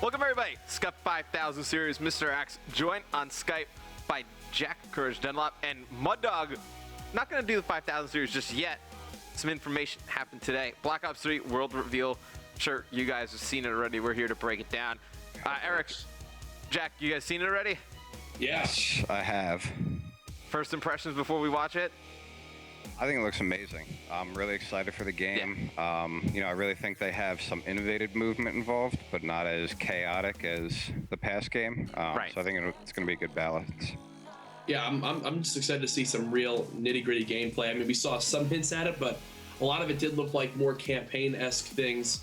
Welcome everybody, Scuff 5000 series, Mr. Axe, joined on Skype by Jack Courage Dunlop and Mud Dog. Not going to do the 5000 series just yet. Some information happened today. Black Ops 3 world reveal. I'm sure you guys have seen it already. We're here to break it down. Eric, Jack, you guys seen it already? Yes, I have. First impressions before we watch it? I think it looks amazing. I'm really excited for the game. Yeah. I really think they have some innovative movement involved, but not as chaotic as the past game. Right. So I think it's going to be a good balance. Yeah, I'm just excited to see some real nitty-gritty gameplay. I mean, we saw some hints at it, but a lot of it did look like more campaign-esque things.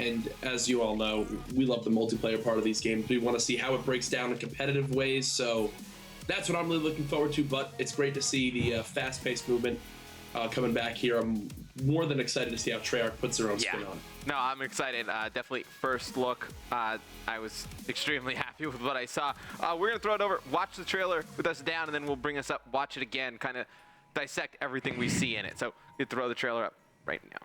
And as you all know, we love the multiplayer part of these games. We want to see how it breaks down in competitive ways. So that's what I'm really looking forward to. But it's great to see the fast-paced movement coming back here. I'm more than excited to see how Treyarch puts their own spin on it. No, I'm excited. Definitely first look. I was extremely happy with what I saw. We're going to throw it over, watch the trailer with us down, and then we'll bring us up, watch it again, kind of dissect everything we see in it. So you throw the trailer up right now.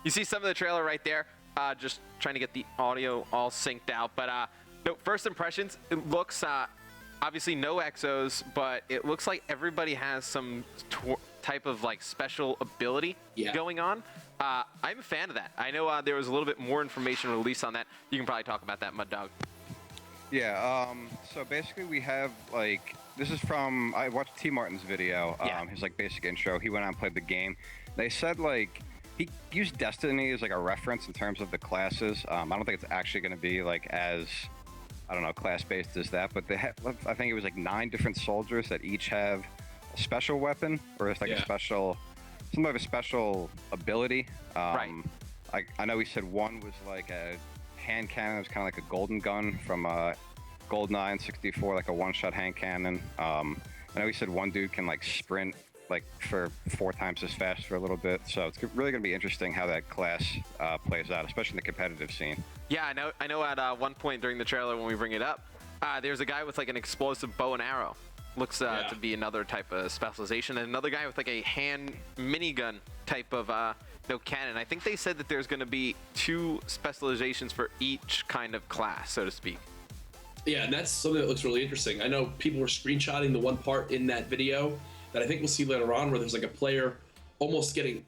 You see some of the trailer right there, just trying to get the audio all synced out. But no, first impressions, it looks, obviously no exos, but it looks like everybody has some type of like special ability going on. I'm a fan of that. I know there was a little bit more information released on that. You can probably talk about that, Mud Dog. Yeah, so basically we have, like, this is from, I watched T. Martin's video, his, like, basic intro. He went out and played the game. They said, like, he used Destiny as, like, a reference in terms of the classes. I don't think it's actually going to be, like, as, I don't know, class-based as that, but they have, I think it was, like, 9 different soldiers that each have a special weapon, or it's, like, a special, some of a special ability. Right. I know he said one was, like, a hand cannon. It was kind of like a golden gun from GoldenEye in 64, like a one-shot hand cannon. I know he said one dude can like sprint like for 4 times as fast for a little bit. So it's really going to be interesting how that class plays out, especially in the competitive scene. Yeah, I know at one point during the trailer when we bring it up, there's a guy with like an explosive bow and arrow. Looks to be another type of specialization, and another guy with like a hand minigun type of cannon. I think they said that there's going to be 2 specializations for each kind of class, so to speak. Yeah, and that's something that looks really interesting. I know people were screenshotting the one part in that video that I think we'll see later on, where there's like a player almost getting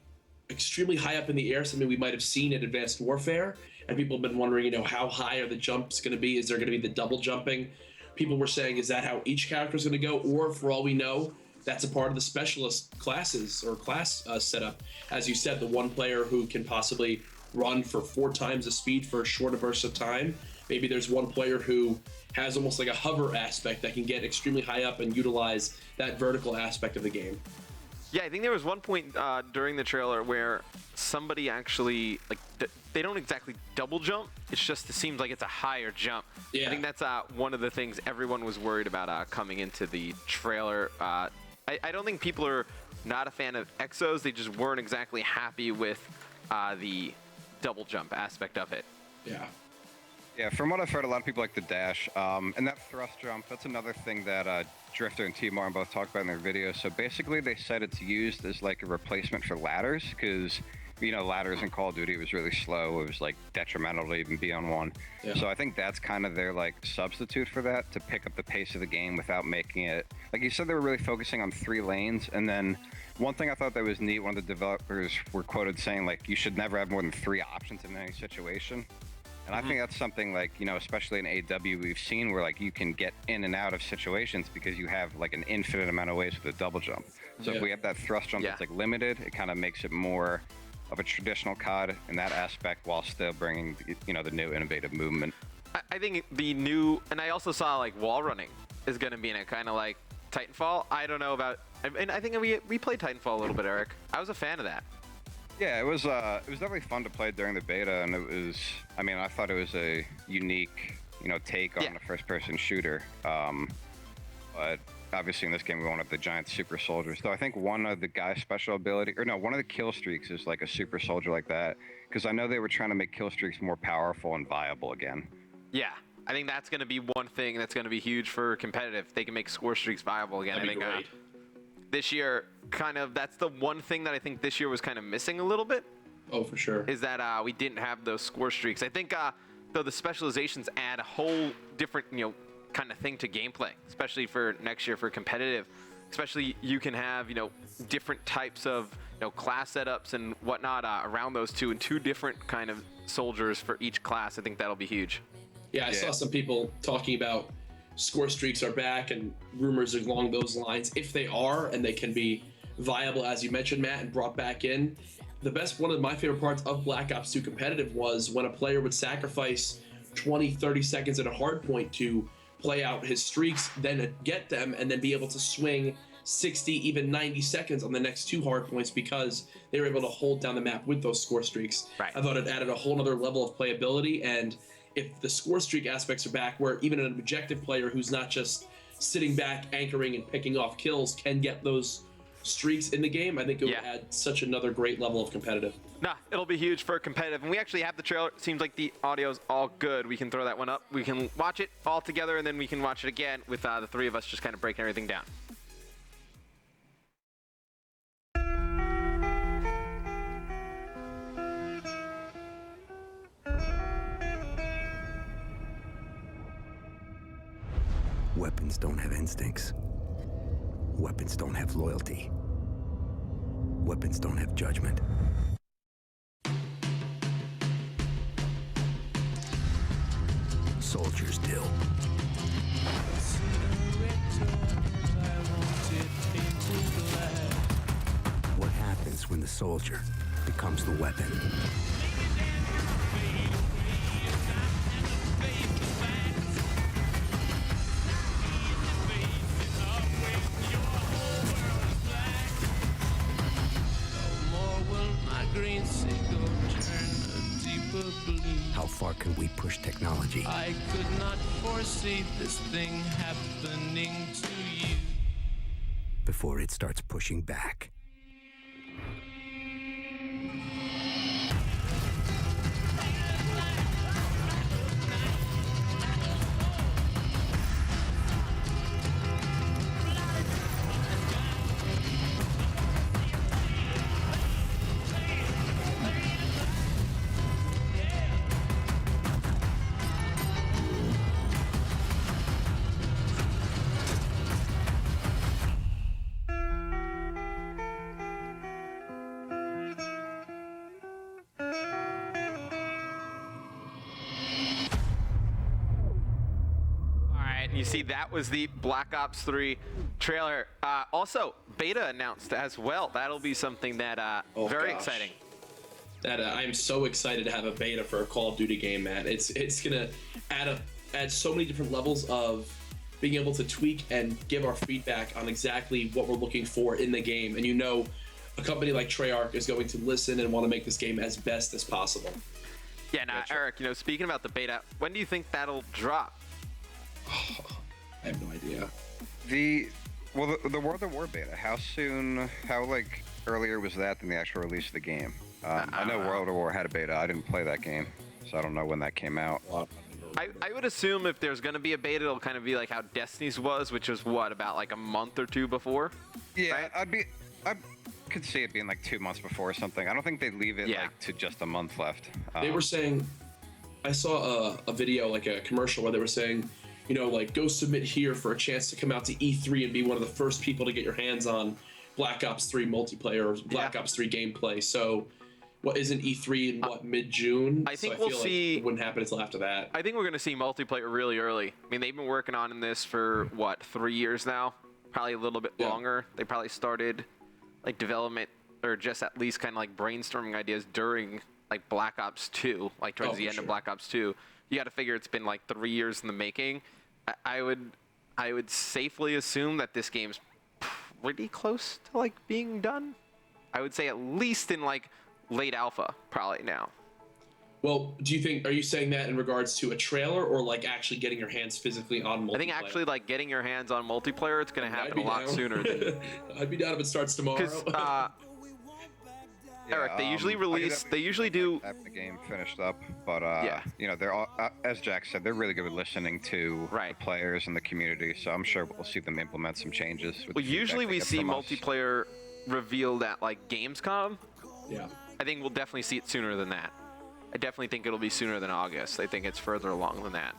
extremely high up in the air, something we might have seen in Advanced Warfare, and people have been wondering, how high are the jumps going to be? Is there going to be the double jumping? People were saying, is that how each character is going to go? Or for all we know, that's a part of the specialist classes or class setup. As you said, the one player who can possibly run for 4 times the speed for a shorter burst of time. Maybe there's one player who has almost like a hover aspect that can get extremely high up and utilize that vertical aspect of the game. Yeah, I think there was one point during the trailer where somebody actually, like, they don't exactly double jump. It's just, it seems like it's a higher jump. Yeah. I think that's one of the things everyone was worried about coming into the trailer. I don't think people are not a fan of exos. They just weren't exactly happy with the double jump aspect of it. Yeah. Yeah, from what I've heard, a lot of people like the dash. And that thrust jump, that's another thing that Drifter and T. Martin both talked about in their videos. So basically, they said it's used as like a replacement for ladders, because, ladders in Call of Duty was really slow. It was like detrimental to even be on one. Yeah. So I think that's kind of their like substitute for that, to pick up the pace of the game without making it, like you said, they were really focusing on 3 lanes. And then one thing I thought that was neat, one of the developers were quoted saying, like, you should never have more than 3 options in any situation. And I think that's something like, especially in AW, we've seen where like you can get in and out of situations because you have like an infinite amount of ways with a double jump. So if we have that thrust jump that's like limited, it kind of makes it more of a traditional COD in that aspect, while still bringing, the new innovative movement. I think the new, and I also saw like wall running is going to be in it, kind of like Titanfall. I don't know about, and I think we played Titanfall a little bit, Eric. I was a fan of that. Yeah, it was definitely fun to play during the beta, and it was, I mean, I thought it was a unique, take on Yeah. the first-person shooter. But obviously in this game we won't have the giant super soldiers. Though I think one of the guy's special ability, or no, one of the kill streaks is like a super soldier like that. Because I know they were trying to make kill streaks more powerful and viable again. Yeah, I think that's going to be one thing that's going to be huge for competitive. They can make score streaks viable again. That'd I be think great. this year, kind of, that's the one thing that I think this year was kind of missing a little bit, Oh, for sure. is that we didn't have those score streaks. I think though the specializations add a whole different, kind of thing to gameplay, especially for next year for competitive. Especially you can have, different types of, class setups and whatnot around those two, and two different kind of soldiers for each class. I think that'll be huge. Yeah, I saw some people talking about score streaks are back and rumors along those lines. If they are, and they can be viable, as you mentioned, Matt, and brought back in, one of my favorite parts of Black Ops 2 competitive was when a player would sacrifice 20, 30 seconds at a hard point to play out his streaks, then get them, and then be able to swing 60, even 90 seconds on the next two hard points because they were able to hold down the map with those score streaks. Right. I thought it added a whole other level of playability, and if the score streak aspects are back, where even an objective player who's not just sitting back, anchoring, and picking off kills can get those streaks in the game, I think it would add such another great level of competitive. Nah, it'll be huge for competitive. And we actually have the trailer. It seems like the audio's all good. We can throw that one up. We can watch it all together, and then we can watch it again with the three of us just kind of breaking everything down. Weapons don't have instincts. Weapons don't have loyalty. Weapons don't have judgment. Soldiers do. What happens when the soldier becomes the weapon? How far can we push technology? I could not foresee this thing happening to you. Before it starts pushing back. You see, that was the Black Ops 3 trailer. Also, beta announced as well. That'll be something that very gosh. exciting. That I'm so excited to have a beta for a Call of Duty game, man. It's gonna add so many different levels of being able to tweak and give our feedback on exactly what we're looking for in the game. And a company like Treyarch is going to listen and want to make this game as best as possible. Yeah, now, Eric, speaking about the beta, when do you think that'll drop? I have no idea. The World at War beta, how earlier was that than the actual release of the game? I know World at War had a beta. I didn't play that game, so I don't know when that came out. I would assume if there's going to be a beta, it'll kind of be like how Destiny's was, which was about like a month or two before? Yeah, right? I could see it being like 2 months before or something. I don't think they'd leave it to just a month left. They were saying, I saw a video, like a commercial, where they were saying, go submit here for a chance to come out to E3 and be one of the first people to get your hands on Black Ops 3 multiplayer or Black Ops 3 gameplay. So, what isn't E3 in mid-June? I think we'll we'll see. Like it wouldn't happen until after that. I think we're going to see multiplayer really early. I mean, they've been working on this for 3 years now, probably a little bit longer. They probably started like development or just at least kind of like brainstorming ideas during like Black Ops 2, like towards the end of Black Ops 2. you got to figure it's been like 3 years in the making. I would safely assume that this game's pretty close to like being done. I would say at least in like late alpha probably now. Well, are you saying that in regards to a trailer or like actually getting your hands physically on multiplayer? I think actually like getting your hands on multiplayer, it's going to happen a lot sooner than. I'd be down if it starts tomorrow. Because Eric, they usually release. They usually do. Have the game finished up, but Yeah. you know, they're all, as Jack said, they're really good at listening to the players and the community. So I'm sure we'll see them implement some changes. With Well, the feedback usually they we get see from us. multiplayer revealed at like Gamescom. Yeah. I think we'll definitely see it sooner than that. I definitely think it'll be sooner than August. I think it's further along than that.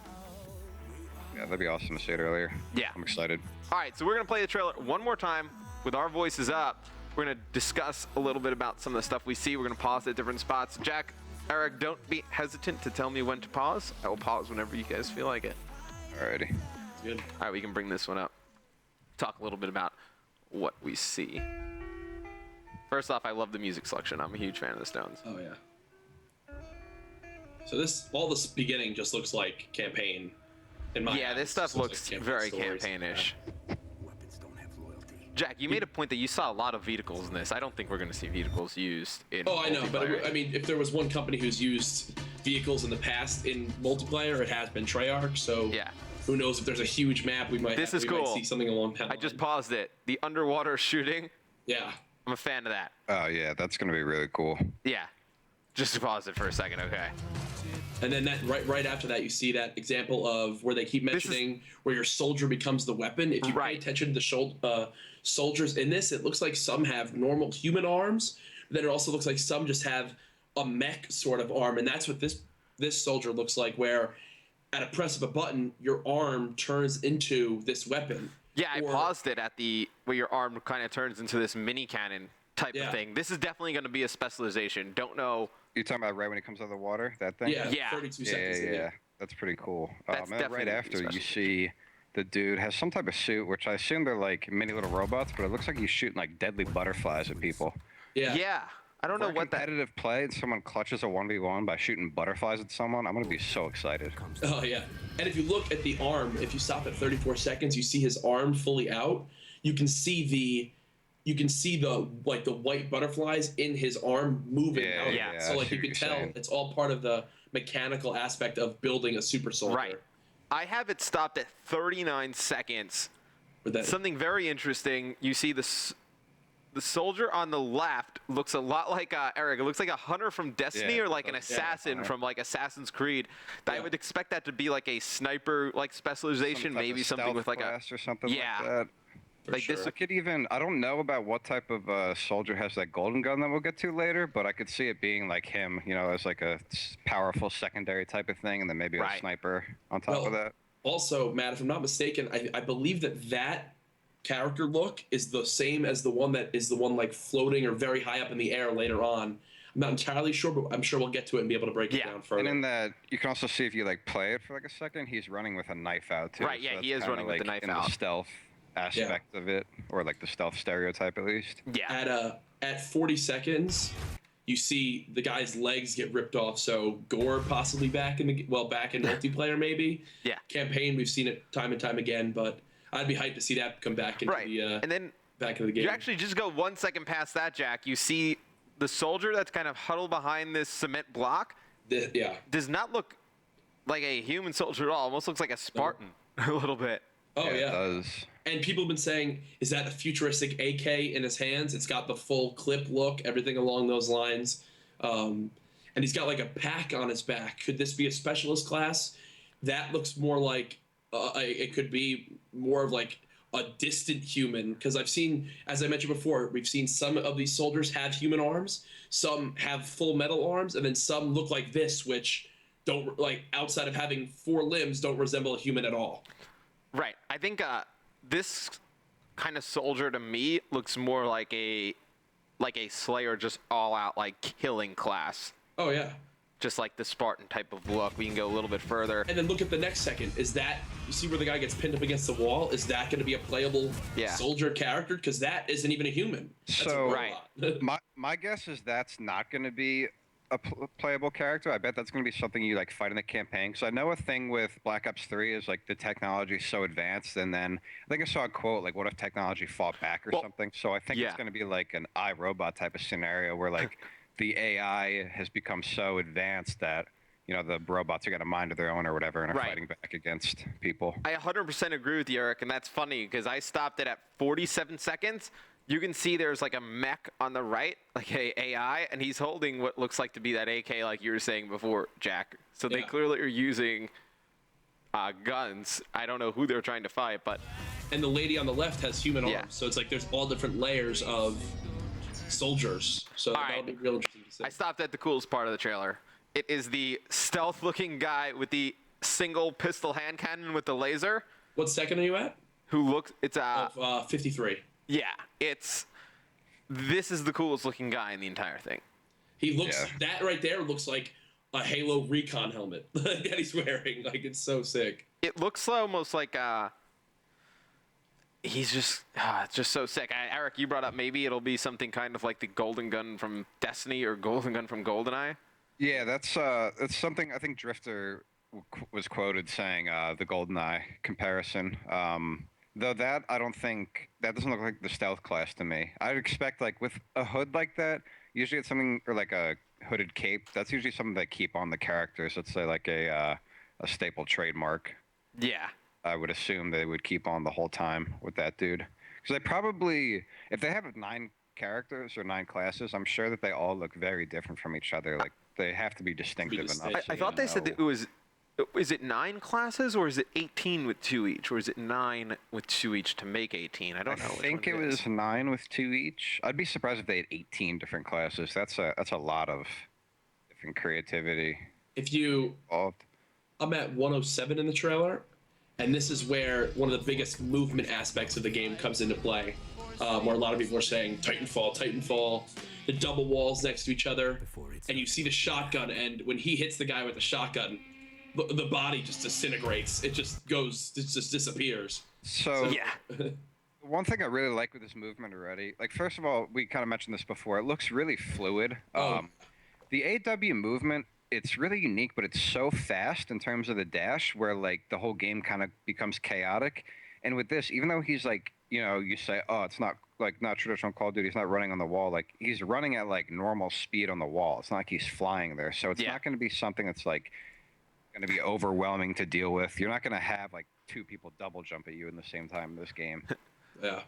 Yeah, that'd be awesome to see it earlier. Yeah. I'm excited. All right, so we're gonna play the trailer one more time with our voices up. We're gonna discuss a little bit about some of the stuff we see. We're gonna pause at different spots. Jack, Eric, don't be hesitant to tell me when to pause. I will pause whenever you guys feel like it. Alrighty. Good. All right, we can bring this one up. Talk a little bit about what we see. First off, I love the music selection. I'm a huge fan of the Stones. Oh yeah. So all this beginning just looks like campaign. In my Yeah, eyes. this stuff Just looks like very stories. campaignish. Weapons don't have loyalty. Jack, you made a point that you saw a lot of vehicles in this. I don't think we're going to see vehicles used in Oh, I know, but multiplayer. I mean, if there was one company who's used vehicles in the past in multiplayer, it has been Treyarch. So Yeah. who knows if there's a huge map, we might This is we might cool. see something along that I just line. paused it. The underwater shooting, Yeah. I'm a fan of that. Oh yeah, that's gonna be really cool. Yeah. Just pause it for a second, okay. And then that right after that, you see that example of where they keep This is- mentioning where your soldier becomes the weapon. If you pay Right. attention to the soldiers in this, it looks like some have normal human arms. Then it also looks like some just have a mech sort of arm, and that's what this soldier looks like. Where at a press of a button, your arm turns into this weapon. Yeah, I Or- paused it at the where your arm kind of turns into this mini cannon type Yeah. of thing. This is definitely going to be a specialization. Don't know. You're talking about right when he comes out of the water, that thing? Yeah, Yeah. 32 Yeah, seconds. in, yeah. That's pretty cool. That's And then definitely right gonna be after, you special. see the dude has some type of suit, which I assume they're like mini little robots, but it looks like he's shooting like deadly butterflies at people. Yeah. Yeah. I don't know For a what that. competitive play and someone clutches a 1v1 by shooting butterflies at someone, I'm gonna be so excited. Oh yeah. And if you look at the arm, if you stop at 34 seconds, you see his arm fully out. You can see the like the white butterflies in his arm moving Yeah, out. yeah, So I like see you what can you're tell saying. it's all part of the mechanical aspect of building a super soldier. Right. I have it stopped at 39 seconds. With that, Something very interesting. You see the soldier on the left looks a lot like Eric. It looks like a hunter from Destiny Yeah, or like an yeah, assassin from like Assassin's Creed. I Yeah. would expect that to be like a sniper like specialization, Some type maybe of something stealth with like a blast or something Yeah. like that. for like this- sure. I could even, I don't know about what type of soldier has that golden gun that we'll get to later, but I could see it being like him, you know, as like a powerful secondary type of thing, and then maybe Right. a sniper on top Well, of that. Also, Matt, if I'm not mistaken, I believe that character look is the same as the one like floating or very high up in the air later on. I'm not entirely sure, but I'm sure we'll get to it and be able to break it Yeah. down further. And in that, you can also see if you like play it for like a second, he's running with a knife out too. Right, yeah, that's he is kinda, running with the like, knife in out. the stealth aspect of it, or like the stealth stereotype at least. Yeah. At 40 seconds, you see the guy's legs get ripped off. So Gore possibly back in multiplayer maybe. Yeah. Campaign, we've seen it time and time again, but I'd be hyped to see that come back into Right. the And then back into the game. you actually just go 1 second past that, Jack. You see the soldier that's kind of huddled behind this cement block Yeah. does not look like a human soldier at all. Almost looks like a Spartan a little bit. Oh It yeah. does. And people have been saying, is that a futuristic AK in his hands? It's got the full clip look, everything along those lines. And he's got like a pack on his back. Could this be a specialist class? That looks more like it could be more of like a distant human. Because I've seen, as I mentioned before, we've seen some of these soldiers have human arms, some have full metal arms, and then some look like this, which don't, like, outside of having 4 limbs, don't resemble a human at all. Right. I think this kind of soldier to me looks more like a Slayer, just all out like killing class, Oh yeah. just like the Spartan type of look. We can go a little bit further. And then look at the next second. Is that, you see where the guy gets pinned up against the wall? Is that going to be a playable Yeah. soldier character? Because that isn't even a human. That's So- a robot. My guess is that's not going to be a playable character. I bet that's going to be something you like fight in the campaign. Because I know a thing with Black Ops 3 is like the technology is so advanced, and then I think I saw a quote like, "What if technology fought back or something?" So I think yeah. it's going to be like an iRobot type of scenario where like the AI has become so advanced that the robots are going to mind of their own or whatever and are Right. fighting back against people. I 100% agree with you, Eric, and that's funny because I stopped it at 47 seconds. You can see there's like a mech on the right, like a AI, and he's holding what looks like to be that AK, like you were saying before, Jack. So they clearly are using guns. I don't know who they're trying to fight, but And the lady on the left has human arms, so it's like there's all different layers of soldiers. So that'll be real interesting to see. I stopped at the coolest part of the trailer. It is the stealth-looking guy with the single pistol hand cannon with the laser. What second are you at? Who looks? It's 53. Yeah, this is the coolest looking guy in the entire thing. He looks that right there looks like a Halo Recon helmet that he's wearing. Like it's so sick. It looks almost like he's just it's just so sick. Eric, you brought up maybe it'll be something kind of like the Golden Gun from Destiny or Golden Gun from GoldenEye. Yeah, that's something I think Drifter was quoted saying the GoldenEye comparison. Though that I don't think that doesn't look like the stealth class to me. I'd expect like with a hood like that, usually it's something or like a hooded cape. That's usually something they keep on the characters. Let's say like a staple trademark. Yeah. I would assume they would keep on the whole time with that dude. Because they probably, if they have 9 characters or 9 classes, I'm sure that they all look very different from each other. Like they have to be distinctive enough. I thought they said that it was. Is it 9 classes or is it 18 with 2 each, or is it 9 with 2 each to make 18? I don't know. I think it was 9 with 2 each. I'd be surprised if they had 18 different classes. That's a lot of different creativity. If you, involved. I'm at 107 in the trailer, and this is where one of the biggest movement aspects of the game comes into play, where a lot of people are saying Titanfall, the double walls next to each other, and you see the shotgun, and when he hits the guy with the shotgun, the body just disintegrates. It just disappears. So yeah. One thing I really like with this movement already, like first of all, we kind of mentioned this before. It looks really fluid. The AW movement, it's really unique, but it's so fast in terms of the dash, where like the whole game kind of becomes chaotic. And with this, even though he's like, you say, oh, it's not traditional Call of Duty. He's not running on the wall. Like he's running at like normal speed on the wall. It's not like he's flying there. So it's not going to be something that's like going to be overwhelming to deal with. You're not going to have like 2 people double jump at you in the same time in this game. Yeah.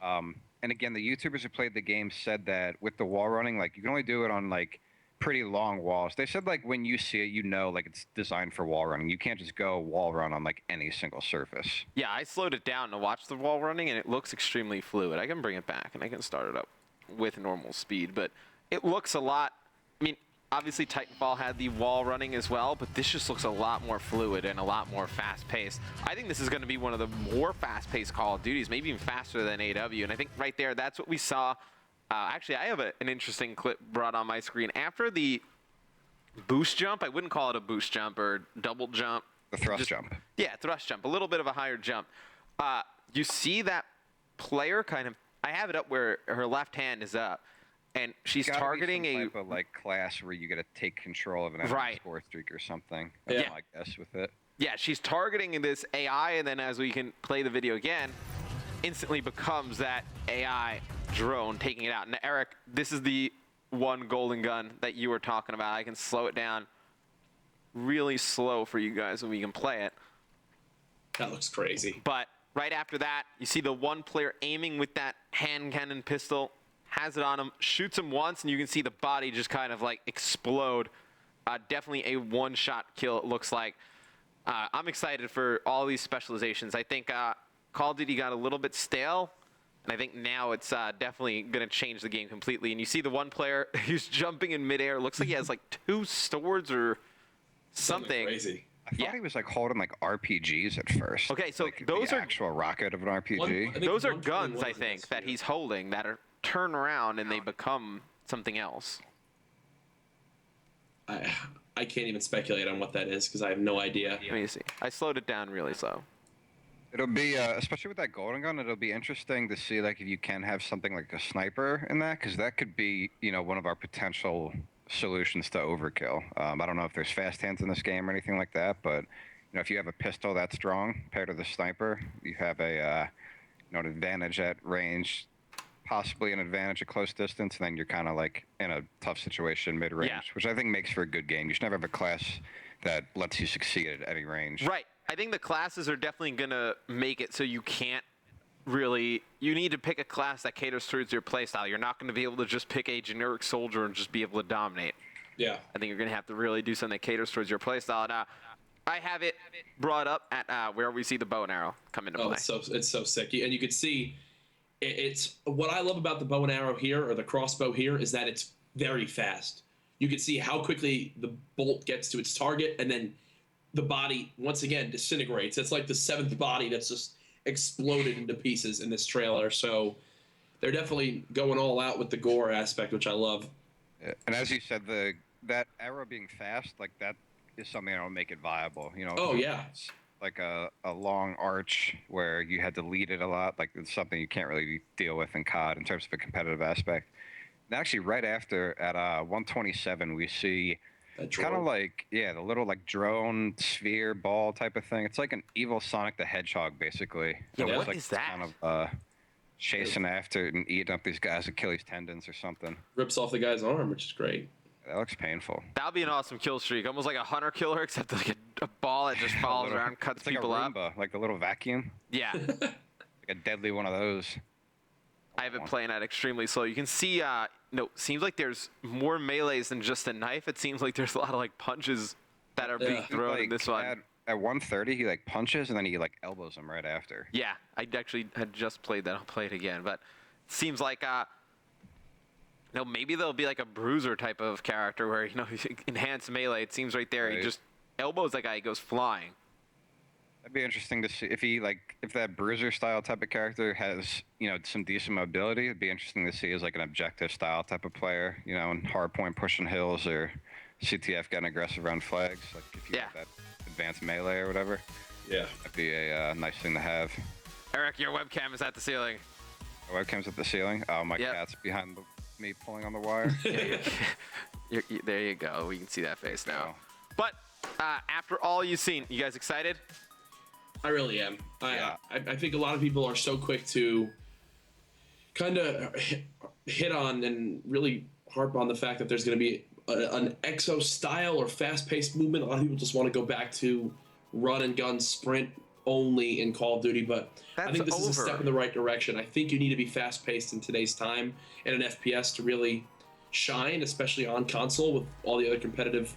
And again, the YouTubers who played the game said that with the wall running, like you can only do it on like pretty long walls. They said like when you see it, like it's designed for wall running. You can't just go wall run on like any single surface. Yeah, I slowed it down to watch the wall running, and it looks extremely fluid. I can bring it back, and I can start it up with normal speed, but it looks a lot. I mean, obviously Titanfall had the wall running as well, but this just looks a lot more fluid and a lot more fast-paced. I think this is going to be one of the more fast-paced Call of Duties, maybe even faster than AW, and I think right there, that's what we saw. Actually, I have an interesting clip brought on my screen. After the boost jump, I wouldn't call it a boost jump or double jump. The thrust jump. Yeah, thrust jump, a little bit of a higher jump. You see that player kind of, I have it up where her left hand is up, and she's targeting a type of like class where you get to take control of an enemy score streak or something. That's my guess with it. Yeah, she's targeting this AI, and then as we can play the video again, instantly becomes that AI drone taking it out. And Eric, this is the one golden gun that you were talking about. I can slow it down really slow for you guys when we can play it. That looks crazy. But right after that, you see the one player aiming with that hand cannon pistol, has it on him, shoots him once, and you can see the body just kind of like explode. Definitely a one-shot kill, it looks like. I'm excited for all these specializations. I think Call of Duty got a little bit stale, and I think now it's definitely going to change the game completely. And you see the one player who's jumping in midair. Looks like he has like 2 swords or something. Crazy. I thought he was like holding like RPGs at first. Okay, so like those the are actual rocket of an RPG. those are guns, I think, that he's holding that are turn around and they become something else. I can't even speculate on what that is because I have no idea. Let me see. I slowed it down really slow. It'll be, especially with that golden gun, it'll be interesting to see like if you can have something like a sniper in that, because that could be, one of our potential solutions to overkill. I don't know if there's fast hands in this game or anything like that, but if you have a pistol that strong paired with a sniper, you have an advantage at range, possibly an advantage at close distance, and then you're kind of like in a tough situation mid-range, Yeah. which I think makes for a good game. You should never have a class that lets you succeed at any range. Right. I think the classes are definitely going to make it so you can't really. You need to pick a class that caters towards your playstyle. You're not going to be able to just pick a generic soldier and just be able to dominate. Yeah. I think you're going to have to really do something that caters towards your playstyle. And I have it brought up at where we see the bow and arrow come into play. It's so sick, and you can see it's what I love about the bow and arrow here, or the crossbow here, is that it's very fast. You can see how quickly the bolt gets to its target, and then the body once again disintegrates. It's like the seventh body that's just exploded into pieces in this trailer. So they're definitely going all out with the gore aspect, which I love. And as you said, that arrow being fast, like that is something that'll make it viable. Oh yeah. It's like a long arch where you had to lead it a lot. Like it's something you can't really deal with in COD in terms of a competitive aspect. And actually, right after at 127, we see kind of like the little like drone sphere ball type of thing. It's like an evil Sonic the Hedgehog, basically. Yeah, It was what like is that? Kind of chasing after and eating up these guys' Achilles tendons or something. Rips off the guy's arm, which is great. That looks painful. That would be an awesome kill streak, almost like a hunter killer, except like a ball that just follows around, cuts It's like people a up. Roomba, like the little vacuum. Yeah, Like a deadly one of those. I have it playing at extremely slow. You can see, seems like there's more melees than just a knife. It seems like there's a lot of like punches that are being thrown in this one. At 130, he like punches and then he like elbows him right after. Yeah, I actually had just played that. I'll play it again, but it seems like maybe there'll be like a bruiser type of character where enhanced melee. It seems right there. He Right. just elbows that guy. He goes flying. That'd be interesting to see if that bruiser style type of character has some decent mobility. It'd be interesting to see as like an objective style type of player, and hardpoint pushing hills or CTF getting aggressive around flags. Like if you have that advanced melee or whatever. Yeah. That'd be a nice thing to have. Eric, your webcam is at the ceiling. The webcam's at the ceiling. Oh, my cat's behind me pulling on the wire. There you go. We can see that face now. Oh. But after all you've seen, you guys excited? I really am. Yeah. I think a lot of people are so quick to kind of hit on and really harp on the fact that there's going to be an exo style or fast-paced movement. A lot of people just want to go back to run and gun sprint only in Call of Duty, but I think this is a step in the right direction. I think you need to be fast-paced in today's time in an FPS to really shine, especially on console with all the other competitive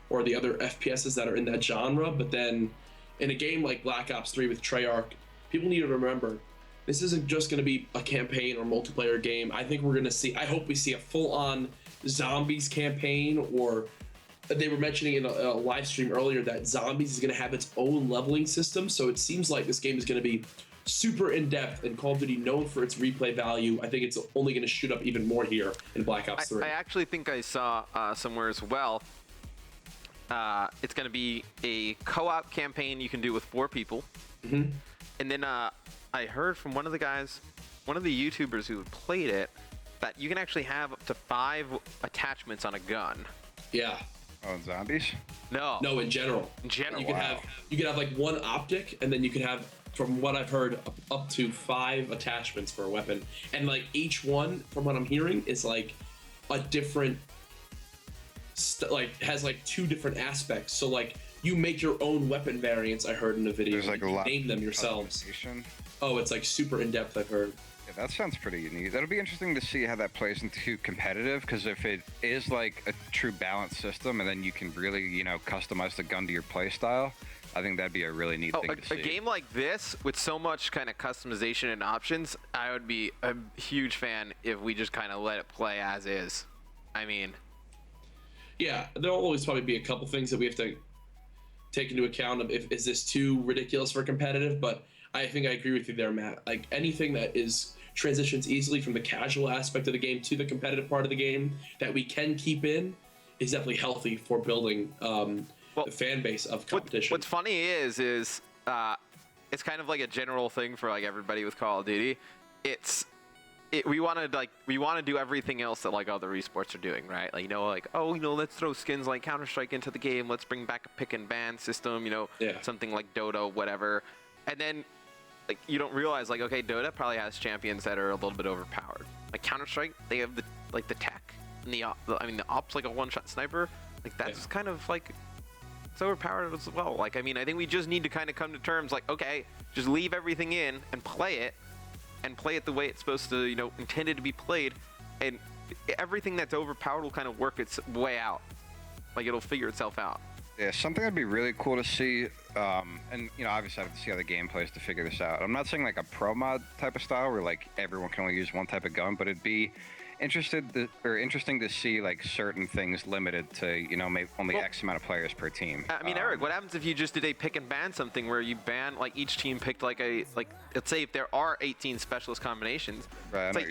or the other FPSs that are in that genre. But then in a game like Black Ops 3 with Treyarch, people need to remember this isn't just going to be a campaign or multiplayer game. I think we're going to see, I hope we see a full-on zombies campaign, or they were mentioning in a live stream earlier that zombies is going to have its own leveling system. So it seems like this game is going to be super in-depth, and Call of Duty known for its replay value. I think it's only going to shoot up even more here in Black Ops 3. I actually think I saw somewhere as well. It's going to be a co-op campaign you can do with 4 people. Mm-hmm. And then I heard from one of the guys, one of the YouTubers who played it, that you can actually have up to 5 attachments on a gun. Yeah. Oh, and zombies? No. No, in general. In general. You could have like one optic, and then you could have, from what I've heard, up to 5 attachments for a weapon. And like each one, from what I'm hearing, is like a different has like 2 different aspects. So like you make your own weapon variants. I heard in the video. There's like a lot. Name them yourselves. Customization. Oh, it's like super in depth. I've heard. Yeah, that sounds pretty unique. That'll be interesting to see how that plays into competitive, because if it is like a true balanced system and then you can really, customize the gun to your play style, I think that'd be a really neat thing to see. A game like this with so much kind of customization and options, I would be a huge fan if we just kind of let it play as is. I mean, yeah, there'll always probably be a couple things that we have to take into account of is this too ridiculous for competitive, but I think I agree with you there, Matt. Like anything that transitions easily from the casual aspect of the game to the competitive part of the game that we can keep in is definitely healthy for building the fan base of competition. What's funny is it's kind of like a general thing for like everybody with Call of Duty. It's we want to do everything else that like other esports are doing, right? Like, let's throw skins like Counter-Strike into the game. Let's bring back a pick and ban system, something like Dota, whatever. And then like you don't realize like, okay, Dota probably has champions that are a little bit overpowered. Like Counter-Strike, they have the tech and the ops like a one-shot sniper. Like that's kind of like it's overpowered as well. Like, I mean, I think we just need to kind of come to terms like, okay, just leave everything in and play it the way it's supposed to, intended to be played, and everything that's overpowered will kind of work its way out. Like it'll figure itself out. Yeah, something that'd be really cool to see, and obviously I have to see how the game plays to figure this out. I'm not saying like a pro mod type of style where like everyone can only use one type of gun, but it'd be interesting to see like certain things limited to maybe only X amount of players per team. I mean, Eric, what happens if you just did a pick and ban something where you ban like each team picked like let's say if there are 18 specialist combinations, right, it's like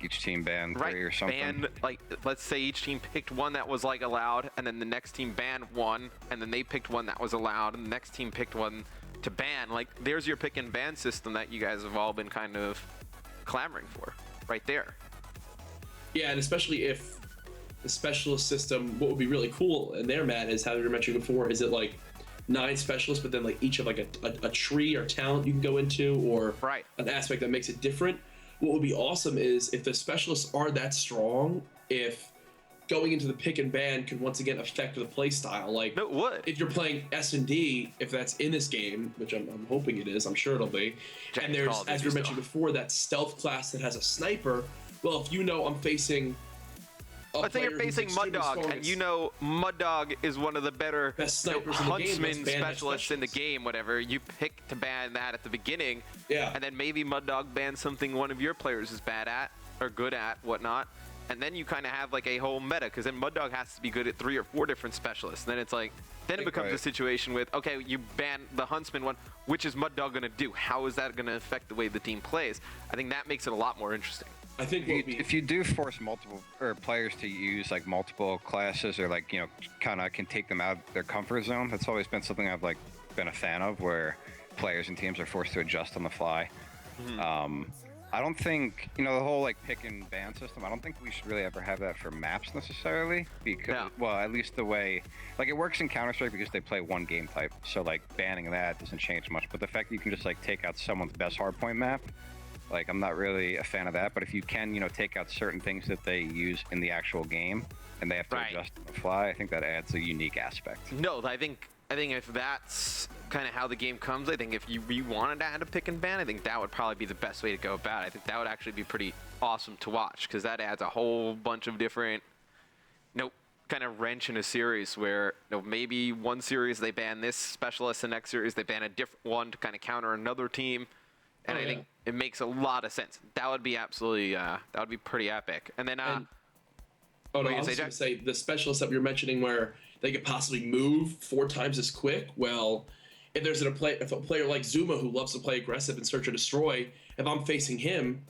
each team banned 3 or something. Ban, like let's say each team picked one that was like allowed, and then the next team banned one, and then they picked one that was allowed, and the next team picked one to ban. Like there's your pick and ban system that you guys have all been kind of clamoring for, right there. Yeah, and especially if the specialist system, what would be really cool in there, Matt, is how you were mentioning before, is it like 9 specialists, but then like each of like a tree or talent you can go into, or an aspect that makes it different. What would be awesome is if the specialists are that strong, if going into the pick and ban could once again affect the play style. Like, it would. If you're playing S&D, if that's in this game, which I'm hoping it is, I'm sure it'll be, and there's, as we mentioned before, that stealth class that has a sniper. Well, if I'm facing let's say you're facing Mud Dog, and Mud Dog is one of the better best snipers huntsman specialists in the game, whatever, you pick to ban that at the beginning, and then maybe Mud Dog bans something one of your players is bad at, or good at, whatnot, and then you kind of have like a whole meta, because then Mud Dog has to be good at 3 or 4 different specialists, and then it's like, then it becomes a situation with, okay, you ban the huntsman one, which is Mud Dog going to do? How is that going to affect the way the team plays? I think that makes it a lot more interesting. I think if you do force multiple players to use like multiple classes, or like kind of can take them out of their comfort zone, that's always been something I've like been a fan of, where players and teams are forced to adjust on the fly. I don't think the whole like pick and ban system. I don't think we should really ever have that for maps necessarily, because well, at least the way like it works in Counter-Strike, because they play one game type, so like banning that doesn't change much. But the fact that you can just like take out someone's best hardpoint map, like I'm not really a fan of that. But if you can, take out certain things that they use in the actual game and they have to adjust on the fly, I think that adds a unique aspect. No, I think if that's kind of how the game comes, I think if we wanted to add a pick and ban, I think that would probably be the best way to go about it. I think that would actually be pretty awesome to watch, because that adds a whole bunch of different, kind of wrench in a series where maybe one series they ban this specialist, the next series they ban a different one to kind of counter another team. And I think it makes a lot of sense. That would be absolutely, that would be pretty epic. And then, I was going to say the specialists that you're mentioning where they could possibly move 4 times as quick. Well, if there's a player like Zuma who loves to play aggressive and search and destroy, if I'm facing him,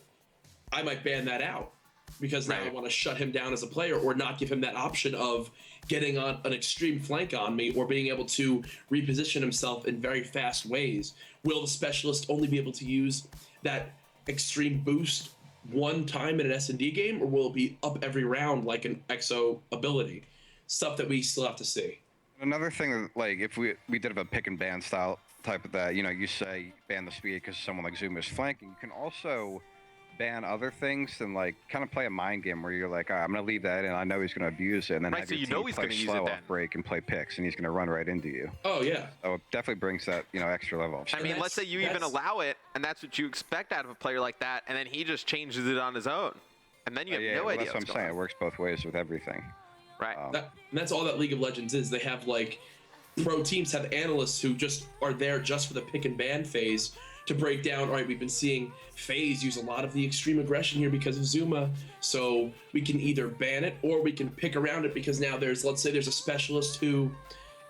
I might ban that out, because now I want to shut him down as a player, or not give him that option of getting on an extreme flank on me, or being able to reposition himself in very fast ways. Will the specialist only be able to use that extreme boost one time in an S&D game, or will it be up every round like an EXO ability? Stuff that we still have to see. Another thing, like if we did have a pick and ban style type of that, you say ban the speed because someone like Zuma is flanking. You can also ban other things and like kind of play a mind game where you're like, all right, I'm gonna leave that in. I know he's gonna abuse it, and then have your team play slow off break and play picks, and he's gonna run right into you. Oh yeah. So it definitely brings that extra level. I mean, let's say you even allow it, and that's what you expect out of a player like that, and then he just changes it on his own, and then you have no idea. That's what I'm saying. It works both ways with everything. Right. That's all that League of Legends is. They have like pro teams have analysts who just are there just for the pick and ban phase to break down. All right, we've been seeing FaZe use a lot of the extreme aggression here because of Zuma, so we can either ban it or we can pick around it, because now let's say there's a specialist who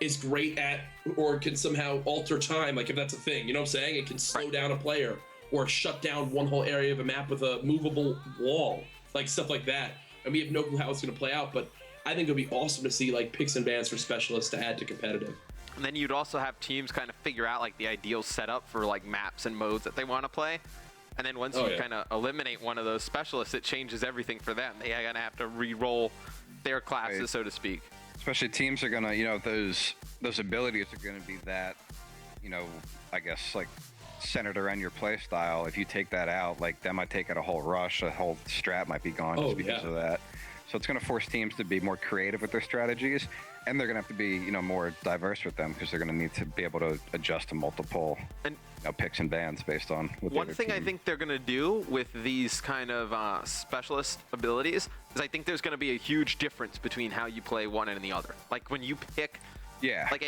is great at, or can somehow alter time, like if that's a thing, you know what I'm saying? It can slow down a player or shut down one whole area of a map with a movable wall, like stuff like that. And we have no clue how it's going to play out, but I think it would be awesome to see like picks and bans for specialists to add to competitive. And then you'd also have teams kind of figure out like the ideal setup for like maps and modes that they want to play. And then once Oh, you yeah. kind of eliminate one of those specialists, it changes everything for them. They are going to have to re-roll their classes, Right. so to speak. Especially teams are gonna, those abilities are gonna be that, I guess like centered around your play style. If you take that out, like that might take out a whole rush, a whole strat might be gone Oh, just because yeah. of that. So it's gonna force teams to be more creative with their strategies, and they're gonna have to be, more diverse with them because they're gonna need to be able to adjust to multiple, And picks and bans based on what the one other thing I team- think they're going to do with these kind of specialist abilities is I think there's going to be a huge difference between how you play one and the other. Like when you pick Yeah. like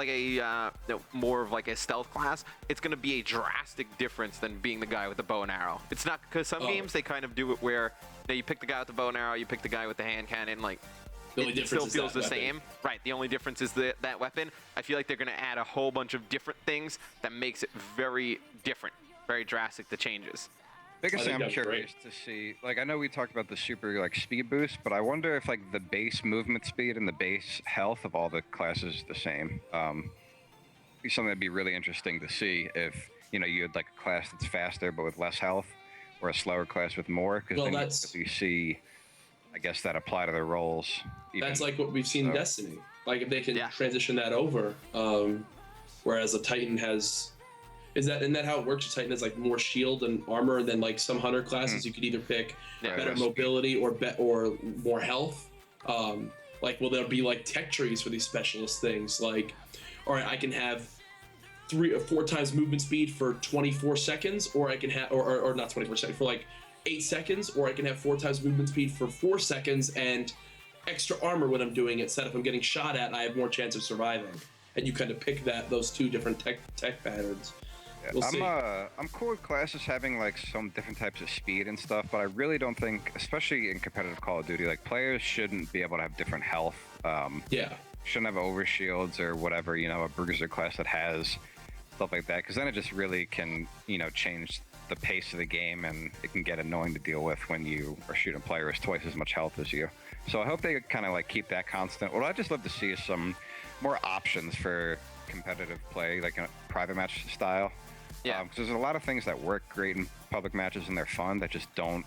a more of like a stealth class, it's going to be a drastic difference than being the guy with the bow and arrow. It's not because some Oh. games they kind of do it where you pick the guy with the bow and arrow, you pick the guy with the hand cannon, like The only it still difference is feels that the weapon. same. Right. The only difference is that weapon. I feel like they're going to add a whole bunch of different things that makes it very different, very drastic, the changes. Biggest I thing think I'm that's curious to see, like I know we talked about the super like speed boost, but I wonder if like the base movement speed and the base health of all the classes is the same. Be something that'd be really interesting to see if you had like a class that's faster but with less health, or a slower class with more, because Well, then that's- you see, I guess that apply to their roles. That's like what we've seen in so- Destiny. Like if they can Yeah. transition that over, whereas a Titan has, isn't that how it works? A Titan has like more shield and armor than like some hunter classes. You could either pick Yeah. better Right. mobility or more health. Like will there be like tech trees for these specialist things? Like, all right, I can have 3 or 4 times movement speed for 24 seconds, or I can have, or not 24 seconds, for like 8 seconds, or I can have 4 times movement speed for 4 seconds and extra armor when I'm doing it. So that if I'm getting shot at, I have more chance of surviving. And you kind of pick those 2 different tech patterns. We'll see. I'm cool with classes having like some different types of speed and stuff, but I really don't think, especially in competitive Call of Duty, like players shouldn't be able to have different health. Yeah. Shouldn't have overshields or whatever, a bruiser class that has stuff like that, because then it just really can, change the pace of the game, and it can get annoying to deal with when you are shooting players twice as much health as you. So I hope they kind of like keep that constant. What I'd just love to see is some more options for competitive play, like a private match style. Yeah. Because there's a lot of things that work great in public matches and they're fun that just don't,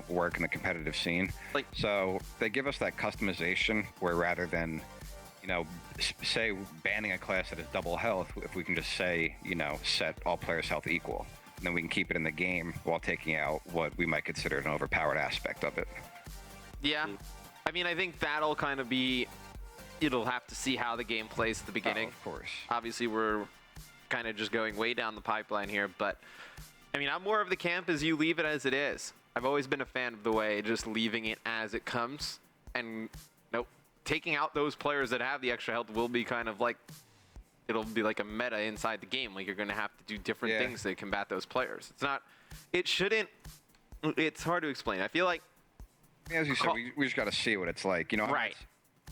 work in the competitive scene. Like- So they give us that customization where rather than, say banning a class that is double health, if we can just say, set all players' health equal, and then we can keep it in the game while taking out what we might consider an overpowered aspect of it. Yeah. I mean, I think that'll kind of be, it'll have to see how the game plays at the beginning. Of course. Obviously, we're kind of just going way down the pipeline here, but I mean, I'm more of the camp as you leave it as it is. I've always been a fan of the way just leaving it as it comes, and taking out those players that have the extra health will be kind of like, it'll be like a meta inside the game. Like you're going to have to do different things to combat those players. It's hard to explain. I feel like, As you said, we just got to see what it's like. Right.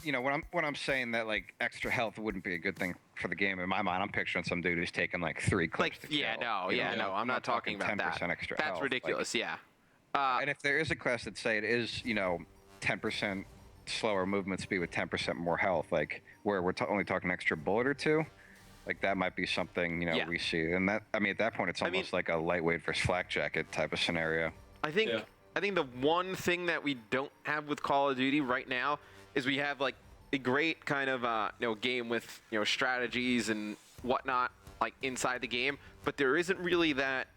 When I'm saying that like extra health wouldn't be a good thing for the game, in my mind, I'm picturing some dude who's taking like 3 clips. like, to yeah, kill. no, I'm not talking about 10% that. extra That's health. ridiculous. Yeah. And if there is a class that say it is, 10% slower movement speed with 10% more health, like where we're only talking extra bullet or 2, like that might be something Yeah. we see. And that, I mean, at that point, it's almost like a lightweight versus flak jacket type of scenario. I think the one thing that we don't have with Call of Duty right now is we have like a great kind of game with strategies and whatnot like inside the game, but there isn't really that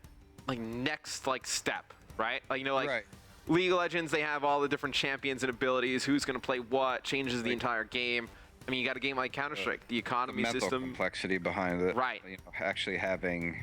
like next like step, right? Like Right. League of Legends, they have all the different champions and abilities, who's going to play what, changes the entire game. I mean, you got a game like Counter-Strike, the economy Mental system. complexity behind it, Right. Actually having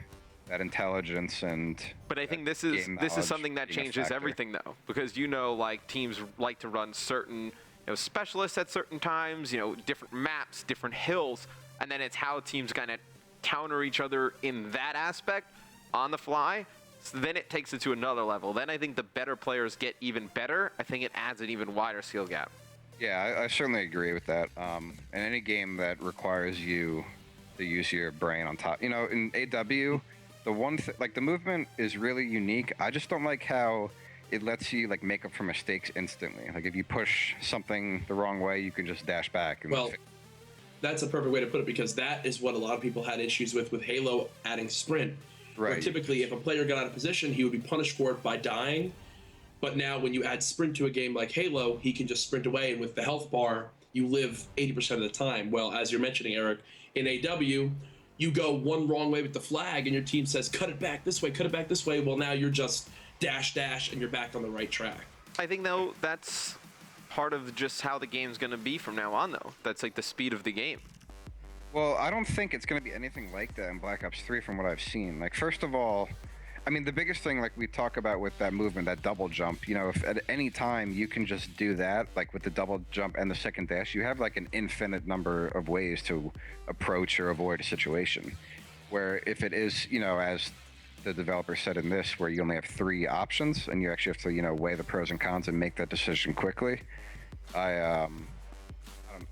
that intelligence and. But I think this game is knowledge something that being a changes factor. everything though, because like teams like to run certain specialists at certain times, different maps, different hills, and then it's how teams kind of counter each other in that aspect on the fly. So then it takes it to another level. Then I think the better players get even better. I think it adds an even wider skill gap. Yeah, I certainly agree with that. And any game that requires you to use your brain on top, in AW, the one like the movement is really unique. I just don't like how it lets you like make up for mistakes instantly. Like if you push something the wrong way, you can just dash back. And Well, that's a perfect way to put it, because that is what a lot of people had issues with Halo adding sprint. Where Right. typically, if a player got out of position, he would be punished for it by dying. But now, when you add sprint to a game like Halo, he can just sprint away, and with the health bar, you live 80% of the time. Well, as you're mentioning, Eric, in AW, you go one wrong way with the flag, and your team says, cut it back this way, cut it back this way. Well, now you're just dash, dash, and you're back on the right track. I think, though, that's part of just how the game's going to be from now on, though. That's like the speed of the game. Well, I don't think it's going to be anything like that in Black Ops 3 from what I've seen. Like, first of all, I mean, the biggest thing, like we talk about with that movement, that double jump, you know, if at any time you can just do that, like with the double jump and the second dash, you have like an infinite number of ways to approach or avoid a situation. Where if it is, you know, as the developer said in this, where you only have 3 options and you actually have to, you know, weigh the pros and cons and make that decision quickly.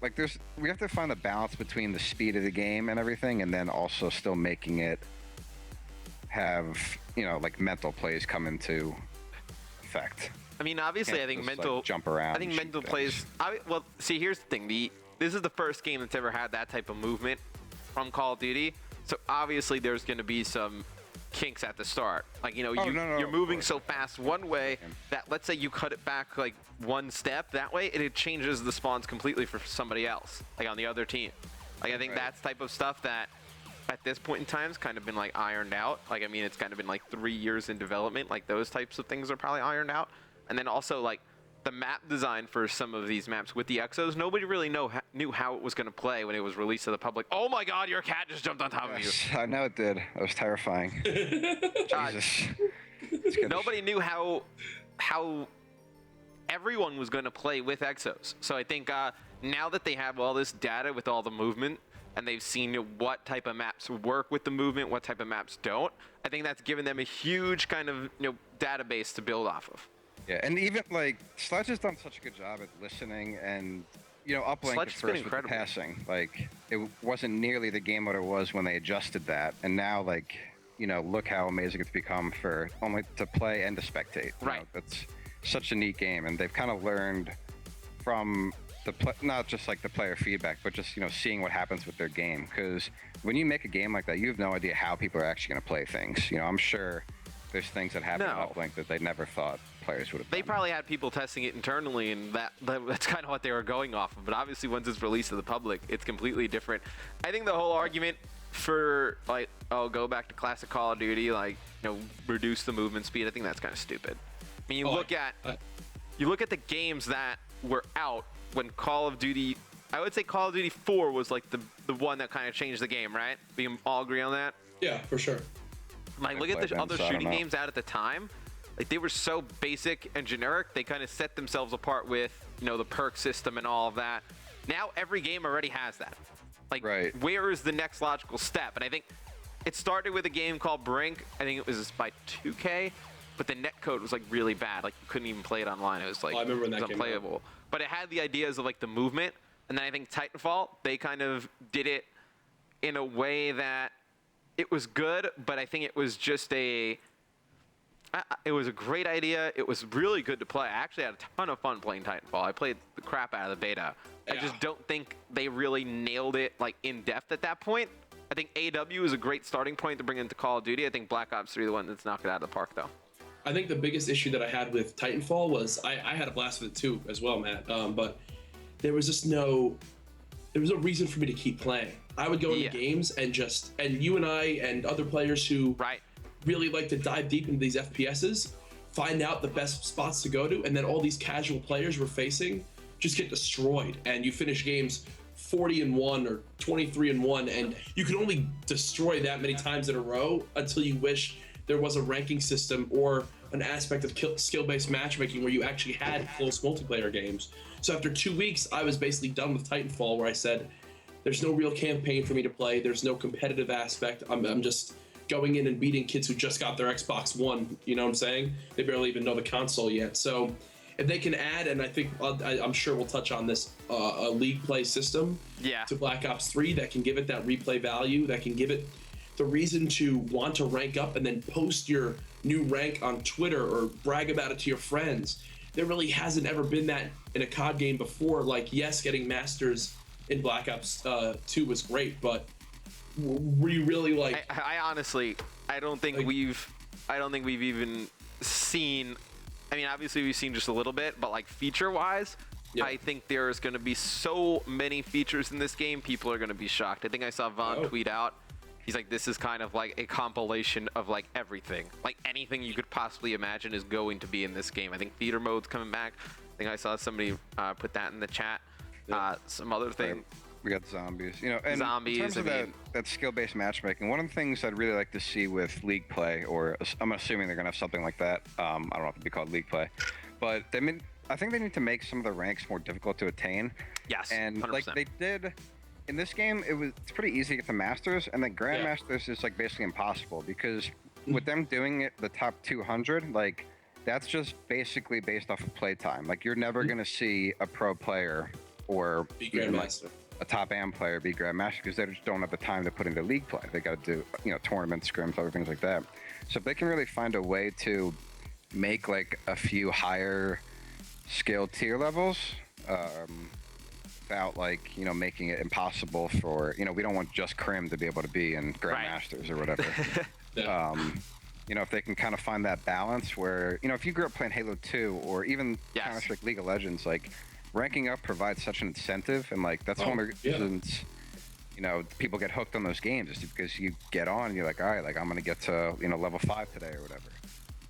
Like we have to find a balance between the speed of the game and everything, and then also still making it have, you know, like mental plays come into effect. I mean, obviously, Can't I think just, mental like, jump around. I think and mental shoot plays. things. Well, see, here's the thing. This is the first game that's ever had that type of movement from Call of Duty. So obviously, there's going to be some kinks at the start. Like, you know, you're of moving course. so fast one way that, let's say you cut it back like one step that way, and it changes the spawns completely for somebody else, like on the other team. Like, I think Right. that's type of stuff that at this point in time has kind of been like ironed out. Like, I mean, it's kind of been like 3 years in development. Like, those types of things are probably ironed out. And then also, like, the map design for some of these maps with the exos, nobody really knew how it was going to play when it was released to the public. Oh my God, your cat just jumped on top of you. Yes, I know it did. It was terrifying. Jesus. Nobody knew how everyone was going to play with exos. So I think now that they have all this data with all the movement, and they've seen what type of maps work with the movement, what type of maps don't, I think that's given them a huge kind of, you know, database to build off of. Yeah, and even like Sledge has done such a good job at listening and, you know, uplink Sledge at has been first with the incredible. passing. Like, it wasn't nearly the game what it was when they adjusted that, and now, like, you know, look how amazing it's become for only to play and to spectate. You Right. know, that's such a neat game, and they've kind of learned from not just like the player feedback, but just, you know, seeing what happens with their game. Because when you make a game like that, you have no idea how people are actually going to play things. You know, I'm sure there's things that happen in No. uplink that they never thought players would have They done. probably had people testing it internally, and that's kind of what they were going off of. But obviously, once it's released to the public, it's completely different. I think the whole argument for, like, oh, go back to classic Call of Duty, like, you know, reduce the movement speed, I think that's kind of stupid. I mean, you look at the games that were out when Call of Duty, I would say Call of Duty 4 was like the one that kind of changed the game, right? We can all agree on that? Yeah, for sure. Like, look at played the them, other so I don't shooting know. games out at the time. Like, they were so basic and generic, they kind of set themselves apart with, you know, the perk system and all of that. Now every game already has that. Like, Right. where is the next logical step? And I think it started with a game called Brink. I think it was by 2K, but the netcode was like really bad. Like, you couldn't even play it online. It was like, I remember when it that was came out. unplayable. But it had the ideas of like the movement. And then I think Titanfall, they kind of did it in a way that it was good, but I think it was just it was a great idea. It was really good to play. I actually had a ton of fun playing Titanfall. I played the crap out of the beta. I Yeah. just don't think they really nailed it like in depth at that point. I think AW is a great starting point to bring into Call of Duty. I think Black Ops 3 is the one that's knocked it out of the park, though. I think the biggest issue that I had with Titanfall was I had a blast with it too as well, Matt. But there was just no reason for me to keep playing. I would go into Yeah. games and you and I and other players who Right. really like to dive deep into these FPSs, find out the best spots to go to, and then all these casual players we're facing just get destroyed. And you finish games 40-1 or 23-1, and you can only destroy that many times in a row until you wish there was a ranking system or an aspect of skill-based matchmaking where you actually had close multiplayer games. So after 2 weeks, I was basically done with Titanfall, where I said, there's no real campaign for me to play. There's no competitive aspect. I'm just going in and beating kids who just got their Xbox One. You know what I'm saying? They barely even know the console yet. So if they can add, and I think I'm sure we'll touch on this, a league play system Yeah. to Black Ops 3 that can give it that replay value, that can give it the reason to want to rank up and then post your new rank on Twitter or brag about it to your friends. There really hasn't ever been that in a COD game before. Like, yes, getting Masters in Black Ops 2 was great, but were you really like? I honestly, I don't think Like- we've even seen. I mean, obviously we've seen just a little bit, but like feature-wise, Yeah. I think there's going to be so many features in this game. People are going to be shocked. I think I saw Vaughn tweet out. He's like, this is kind of like a compilation of like everything. Like anything you could possibly imagine is going to be in this game. I think theater mode's coming back. I think I saw somebody put that in the chat. Some other thing. We got zombies, you know, and Zombies, in terms of I mean- that skill-based matchmaking, one of the things I'd really like to see with League Play, or I'm assuming they're gonna have something like that. I don't know if it'd be called League Play, but I think they need to make some of the ranks more difficult to attain. Yes, And 100%. like they did in this game, it's pretty easy to get the Masters, and then Grandmasters is like basically impossible because with them doing it, the top 200, like that's just basically based off of playtime. Like you're never gonna see a pro player or Be even, like, Grandmaster. a top AM player be Grandmaster because they just don't have the time to put into league play. They got to do, you know, tournaments, scrims, other things like that. So if they can really find a way to make like a few higher skill tier levels, without like, you know, making it impossible for, you know, we don't want just Crim to be able to be in Grandmasters or whatever. Yeah. You know, if they can kind of find that balance where, you know, if you grew up playing Halo 2 or even Yes. Counter-Strike League of Legends, like ranking up provides such an incentive, and like that's one of the yeah. reasons, you know, people get hooked on those games is because you get on and you're like, all right, like I'm gonna get to, you know, level 5 today or whatever.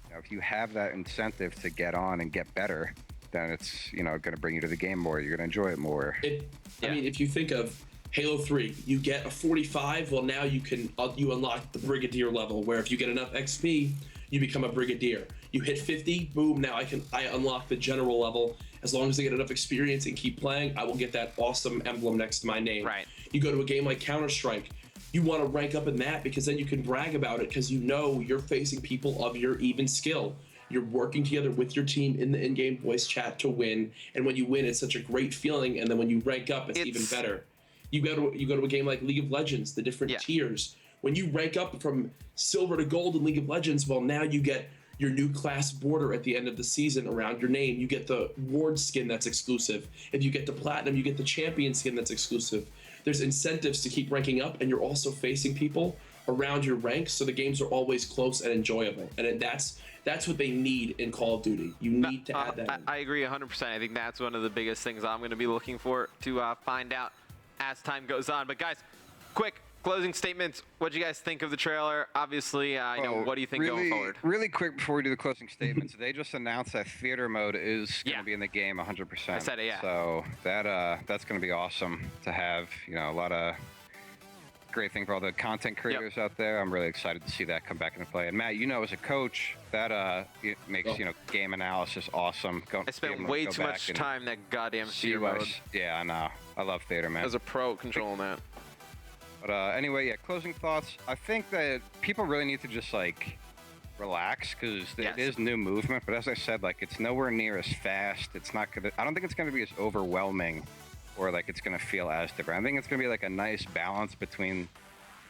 You know, if you have that incentive to get on and get better, then it's, you know, gonna bring you to the game more. You're gonna enjoy it more. I mean, if you think of Halo 3, you get a 45. Well, now you can you unlock the Brigadier level, where if you get enough XP, you become a Brigadier. You hit 50, boom! Now I unlock the General level. As long as I get enough experience and keep playing, I will get that awesome emblem next to my name. Right. You go to a game like Counter-Strike, you want to rank up in that because then you can brag about it because you know you're facing people of your even skill. You're working together with your team in the in-game voice chat to win, and when you win, it's such a great feeling. And then when you rank up, it's even better. You go to a game like League of Legends, the different tiers. When you rank up from silver to gold in League of Legends, well, now you get your new class border at the end of the season around your name. You get the ward skin that's exclusive. If you get the platinum, you get the champion skin that's exclusive. There's incentives to keep ranking up, and you're also facing people around your ranks, so the games are always close and enjoyable. And that's what they need in Call of Duty. You need to add that in. I agree 100%. I think that's one of the biggest things I'm going to be looking for to find out as time goes on. But guys, quick closing statements. What do you guys think of the trailer? Obviously, you know, what do you think going forward? Really quick before we do the closing statements, they just announced that theater mode is going to be in the game 100%. I said it, yeah. So that's going to be awesome to have. You know, a lot of great thing for all the content creators out there. I'm really excited to see that come back into play. And Matt, you know, as a coach, that it makes you know, game analysis awesome. I spent way too much time in that goddamn theater mode. Yeah, I know. I love theater, man. As a pro controlling that. But anyway, yeah, closing thoughts. I think that people really need to just like relax because it is new movement. But as I said, like it's nowhere near as fast. It's not gonna. I don't think it's gonna be as overwhelming, or like it's gonna feel as different. I think it's gonna be like a nice balance between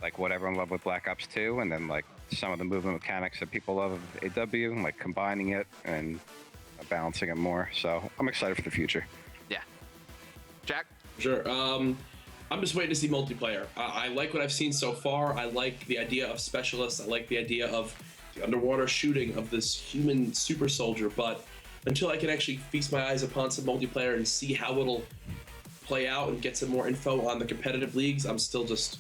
like what everyone loved with Black Ops 2, and then like some of the movement mechanics that people love of AW, and like combining it and balancing it more. So I'm excited for the future. Yeah. Jack? Sure. I'm just waiting to see multiplayer. I like what I've seen so far. I like the idea of specialists. I like the idea of the underwater shooting of this human super soldier. But until I can actually feast my eyes upon some multiplayer and see how it'll play out and get some more info on the competitive leagues, I'm still just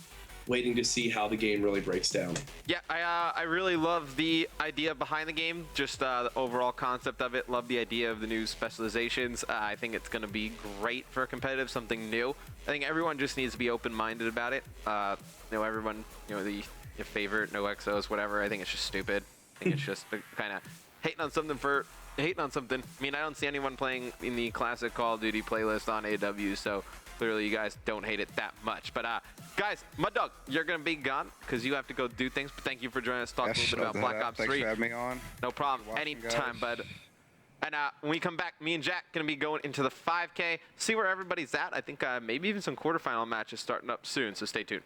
waiting to see how the game really breaks down. Yeah, I really love the idea behind the game, just the overall concept of it. Love the idea of the new specializations. I think it's going to be great for competitive, something new. I think everyone just needs to be open-minded about it. You know, everyone, you know, your favorite, no exos, whatever. I think it's just stupid. I think it's just kind of hating on something for hating on something. I mean, I don't see anyone playing in the classic Call of Duty playlist on AW, so clearly you guys don't hate it that much. But guys, Mud Dog, you're gonna be gone because you have to go do things. But thank you for joining us. Talk a little bit about Black Ops 3. Thanks for having me on. No problem. Watching, Anytime, guys. bud. And when we come back, me and Jack gonna be going into the 5K, see where everybody's at. I think maybe even some quarterfinal matches starting up soon. So stay tuned.